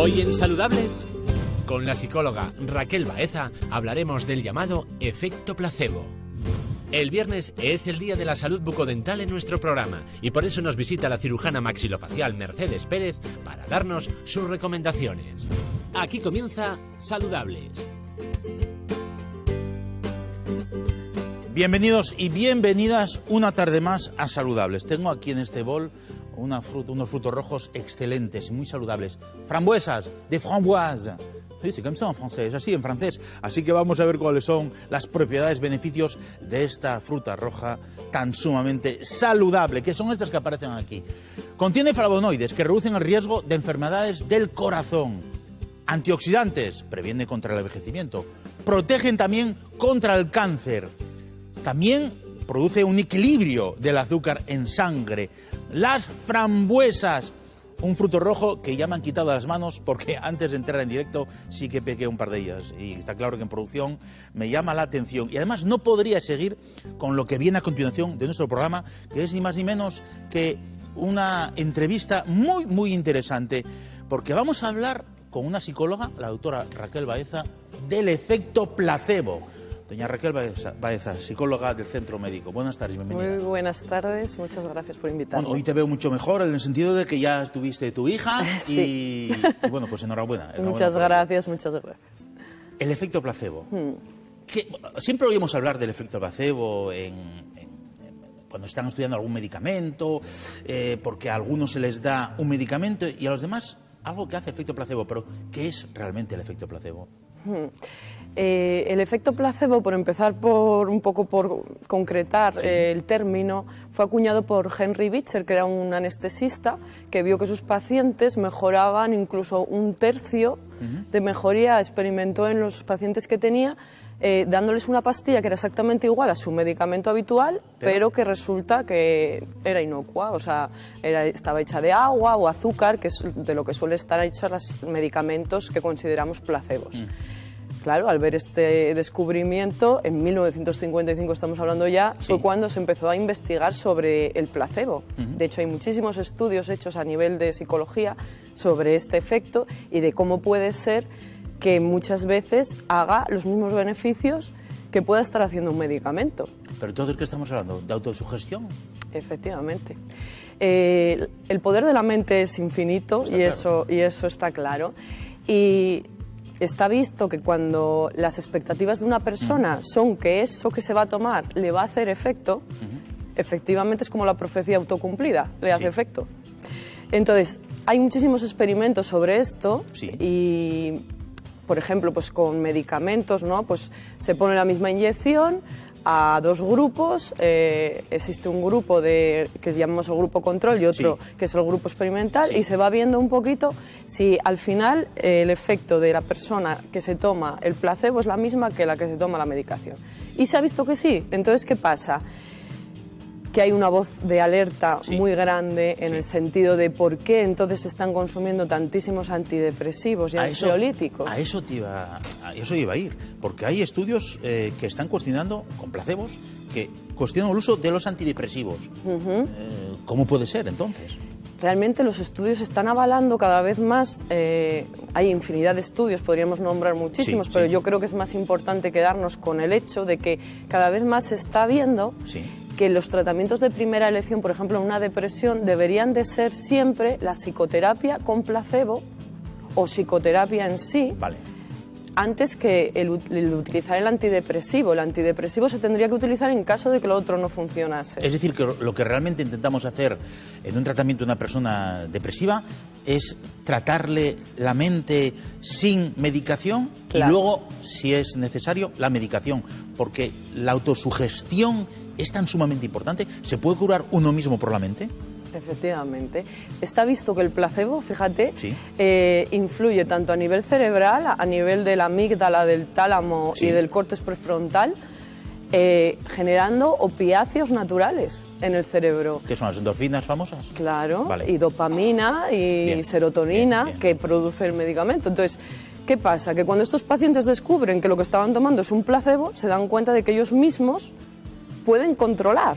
Hoy en Saludables, con la psicóloga Raquel Baeza, hablaremos del llamado efecto placebo. El viernes es el Día de la Salud Bucodental en nuestro programa y por eso nos visita la cirujana maxilofacial Mercedes Pérez para darnos sus recomendaciones. Aquí comienza Saludables. Bienvenidos y bienvenidas una tarde más a Saludables. Tengo aquí en este bol unos frutos rojos excelentes y muy saludables. Frambuesas, de framboise. Sí, c'est comme ça en francés, así en francés. Así que vamos a ver cuáles son las propiedades, beneficios de esta fruta roja tan sumamente saludable, que son estas que aparecen aquí. Contiene flavonoides que reducen el riesgo de enfermedades del corazón. Antioxidantes, previene contra el envejecimiento. Protegen también contra el cáncer. También produce un equilibrio del azúcar en sangre. Las frambuesas, un fruto rojo que ya me han quitado las manos porque antes de entrar en directo sí que pequé un par de ellas. Y está claro que en producción me llama la atención. Y además no podría seguir con lo que viene a continuación de nuestro programa, que es ni más ni menos que una entrevista muy interesante, porque vamos a hablar con una psicóloga, la doctora Raquel Baeza, del efecto placebo. Doña Raquel Baeza, psicóloga del Centro Médico. Buenas tardes, bienvenida. Muy buenas tardes, muchas gracias por invitarme. Bueno, hoy te veo mucho mejor en el sentido de que ya tuviste tu hija sí. y bueno, pues enhorabuena. Muchas gracias. El efecto placebo. Siempre oímos hablar del efecto placebo cuando están estudiando algún medicamento, porque a algunos se les da un medicamento y a los demás algo que hace efecto placebo. Pero, ¿qué es realmente el efecto placebo? El efecto placebo, por empezar por concretar el término, fue acuñado por Henry Beecher, que era un anestesista que vio que sus pacientes mejoraban incluso un tercio de mejoría, experimentó en los pacientes que tenía, dándoles una pastilla que era exactamente igual a su medicamento habitual, pero que resulta que era inocua, o sea, estaba hecha de agua o azúcar, que es de lo que suelen estar hechos los medicamentos que consideramos placebos. Claro, al ver este descubrimiento, en 1955 estamos hablando ya, fue cuando se empezó a investigar sobre el placebo. De hecho, hay muchísimos estudios hechos a nivel de psicología sobre este efecto y de cómo puede ser que muchas veces haga los mismos beneficios que pueda estar haciendo un medicamento. ¿Pero entonces qué estamos hablando? ¿De autosugestión? Efectivamente. El poder de la mente es infinito y eso está claro. Y está visto que cuando las expectativas de una persona son que eso que se va a tomar le va a hacer efecto, efectivamente es como la profecía autocumplida, le hace efecto. Entonces, hay muchísimos experimentos sobre esto y, por ejemplo, pues con medicamentos, ¿no? Pues se pone la misma inyección a dos grupos, existe un grupo que llamamos el grupo control y otro que es el grupo experimental y se va viendo un poquito si al final el efecto de la persona que se toma el placebo es la misma que la que se toma la medicación. Y se ha visto que sí. Entonces, ¿qué pasa? Que hay una voz de alerta muy grande en el sentido de por qué entonces se están consumiendo tantísimos antidepresivos y ansiolíticos. A eso iba a ir, porque hay estudios que están cuestionando, con placebos, que cuestionan el uso de los antidepresivos. ¿Cómo puede ser entonces? Realmente los estudios están avalando cada vez más, hay infinidad de estudios, podríamos nombrar muchísimos, pero yo creo que es más importante quedarnos con el hecho de que cada vez más se está viendo que los tratamientos de primera elección, por ejemplo, en una depresión, deberían de ser siempre la psicoterapia con placebo o psicoterapia en sí, antes que el utilizar el antidepresivo. El antidepresivo se tendría que utilizar en caso de que lo otro no funcionase. Es decir, que lo que realmente intentamos hacer en un tratamiento de una persona depresiva es tratarle la mente sin medicación y luego, si es necesario, la medicación, porque la autosugestión es tan sumamente importante. ¿Se puede curar uno mismo por la mente? Efectivamente. Está visto que el placebo, fíjate, influye tanto a nivel cerebral, a nivel de la amígdala, del tálamo y del córtex prefrontal, generando opiáceos naturales en el cerebro. ¿Qué son las endorfinas famosas? Claro, y dopamina y serotonina que produce el medicamento. Entonces, ¿qué pasa? Que cuando estos pacientes descubren que lo que estaban tomando es un placebo, se dan cuenta de que ellos mismos pueden controlar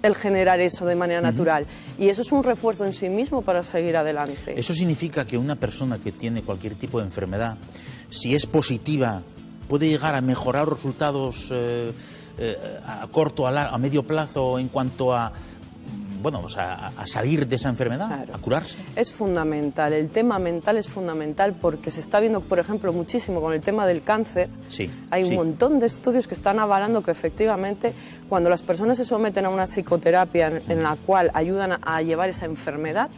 el generar eso de manera natural. Y eso es un refuerzo en sí mismo para seguir adelante. Eso significa que una persona que tiene cualquier tipo de enfermedad, si es positiva, puede llegar a mejorar los resultados a corto, a medio plazo en cuanto a, bueno, o sea, a salir de esa enfermedad, claro, a curarse. Es fundamental, el tema mental es fundamental porque se está viendo, por ejemplo, muchísimo con el tema del cáncer. Sí, Hay sí. un montón de estudios que están avalando que efectivamente cuando las personas se someten a una psicoterapia en la cual ayudan a llevar esa enfermedad,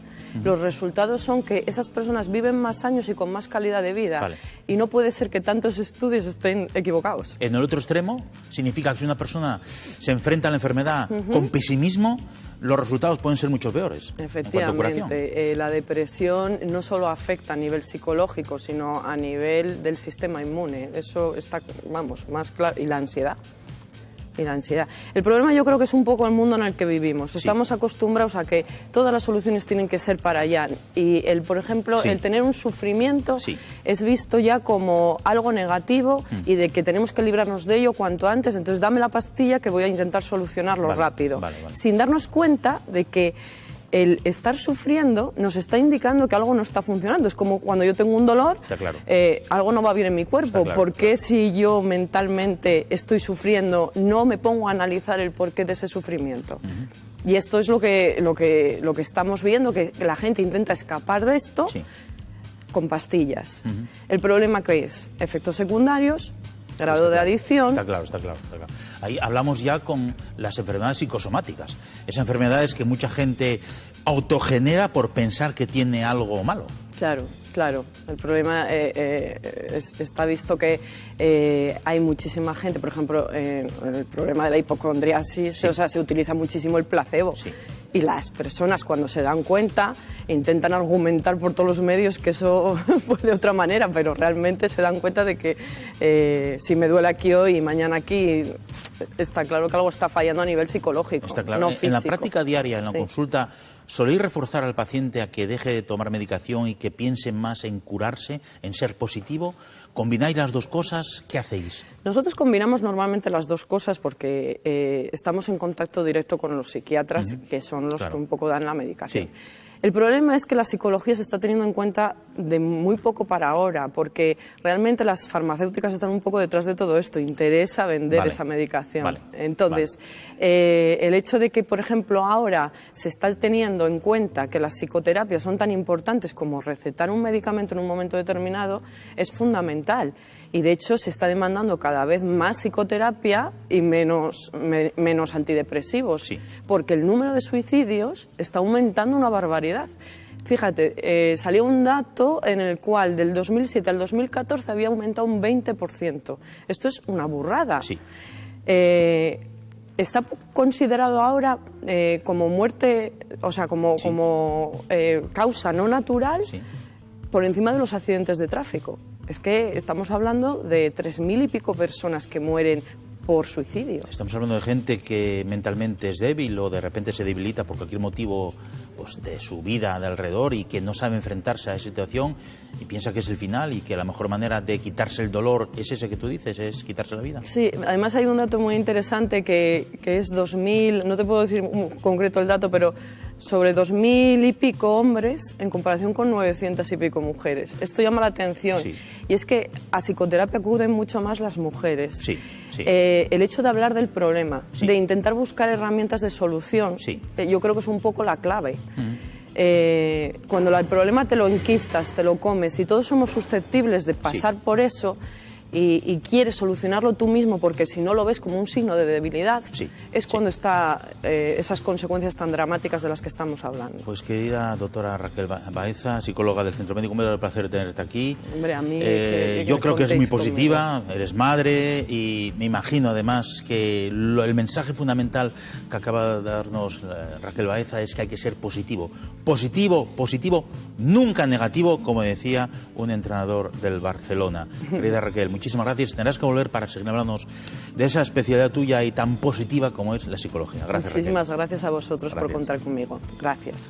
los resultados son que esas personas viven más años y con más calidad de vida. Vale. Y no puede ser que tantos estudios estén equivocados. En el otro extremo, significa que si una persona se enfrenta a la enfermedad con pesimismo, los resultados pueden ser mucho peores. Efectivamente, la depresión no solo afecta a nivel psicológico, sino a nivel del sistema inmune. Eso está, vamos, más claro. Y la ansiedad. El problema yo creo que es un poco el mundo en el que vivimos. Estamos acostumbrados a que todas las soluciones tienen que ser para allá. Y, por ejemplo, el tener un sufrimiento es visto ya como algo negativo y de que tenemos que librarnos de ello cuanto antes. Entonces, dame la pastilla que voy a intentar solucionarlo rápido. Sin darnos cuenta de que el estar sufriendo nos está indicando que algo no está funcionando. Es como cuando yo tengo un dolor, algo no va bien en mi cuerpo. ¿Por qué si yo mentalmente estoy sufriendo no me pongo a analizar el porqué de ese sufrimiento? Y esto es lo que estamos viendo, que la gente intenta escapar de esto con pastillas. El problema que es efectos secundarios, grado de adicción. Está claro. Ahí hablamos ya con las enfermedades psicosomáticas. Esas enfermedades que mucha gente autogenera por pensar que tiene algo malo. Claro. El problema está visto que hay muchísima gente, por ejemplo, en el problema de la hipocondriasis, o sea, se utiliza muchísimo el placebo. Y las personas, cuando se dan cuenta, intentan argumentar por todos los medios que eso fue de otra manera, pero realmente se dan cuenta de que si me duele aquí hoy y mañana aquí, está claro que algo está fallando a nivel psicológico, está claro. no físico. En la práctica diaria, en la consulta, ¿soléis reforzar al paciente a que deje de tomar medicación y que piense más en curarse, en ser positivo? ¿Combináis las dos cosas? ¿Qué hacéis? Nosotros combinamos normalmente las dos cosas porque estamos en contacto directo con los psiquiatras, que son los que un poco dan la medicación. El problema es que la psicología se está teniendo en cuenta de muy poco para ahora, porque realmente las farmacéuticas están un poco detrás de todo esto, interesa vender esa medicación. Entonces, el hecho de que, por ejemplo, ahora se está teniendo en cuenta que las psicoterapias son tan importantes como recetar un medicamento en un momento determinado es fundamental. Y de hecho se está demandando cada vez más psicoterapia y menos antidepresivos, porque el número de suicidios está aumentando una barbaridad. Fíjate, salió un dato en el cual del 2007 al 2014 había aumentado un 20%. Esto es una burrada. Está considerado ahora como muerte, o sea, como causa no natural por encima de los accidentes de tráfico. Es que estamos hablando de 3.000 y pico personas que mueren por suicidio. Estamos hablando de gente que mentalmente es débil o de repente se debilita por cualquier motivo pues, de su vida, de alrededor, y que no sabe enfrentarse a esa situación y piensa que es el final y que la mejor manera de quitarse el dolor es ese que tú dices, es quitarse la vida. Sí, además hay un dato muy interesante que es 2.000, no te puedo decir concreto el dato, pero sobre 2.000 y pico hombres en comparación con 900 y pico mujeres. Esto llama la atención. Y es que a psicoterapia acuden mucho más las mujeres. El hecho de hablar del problema, de intentar buscar herramientas de solución, yo creo que es un poco la clave. Cuando el problema te lo enquistas, te lo comes y todos somos susceptibles de pasar por eso y quieres solucionarlo tú mismo porque si no lo ves como un signo de debilidad, es cuando está esas consecuencias tan dramáticas de las que estamos hablando. Pues querida doctora Raquel Baeza, psicóloga del Centro Médico, me da el placer de tenerte aquí. Hombre, a mí yo creo que es muy positiva, eres madre y me imagino además que el mensaje fundamental que acaba de darnos Raquel Baeza es que hay que ser positivo. Positivo, nunca negativo, como decía un entrenador del Barcelona. Querida Raquel, muchísimas gracias. Tendrás que volver para seguir hablándonos de esa especialidad tuya y tan positiva como es la psicología. Gracias, Muchísimas gracias a vosotros por contar conmigo. Gracias.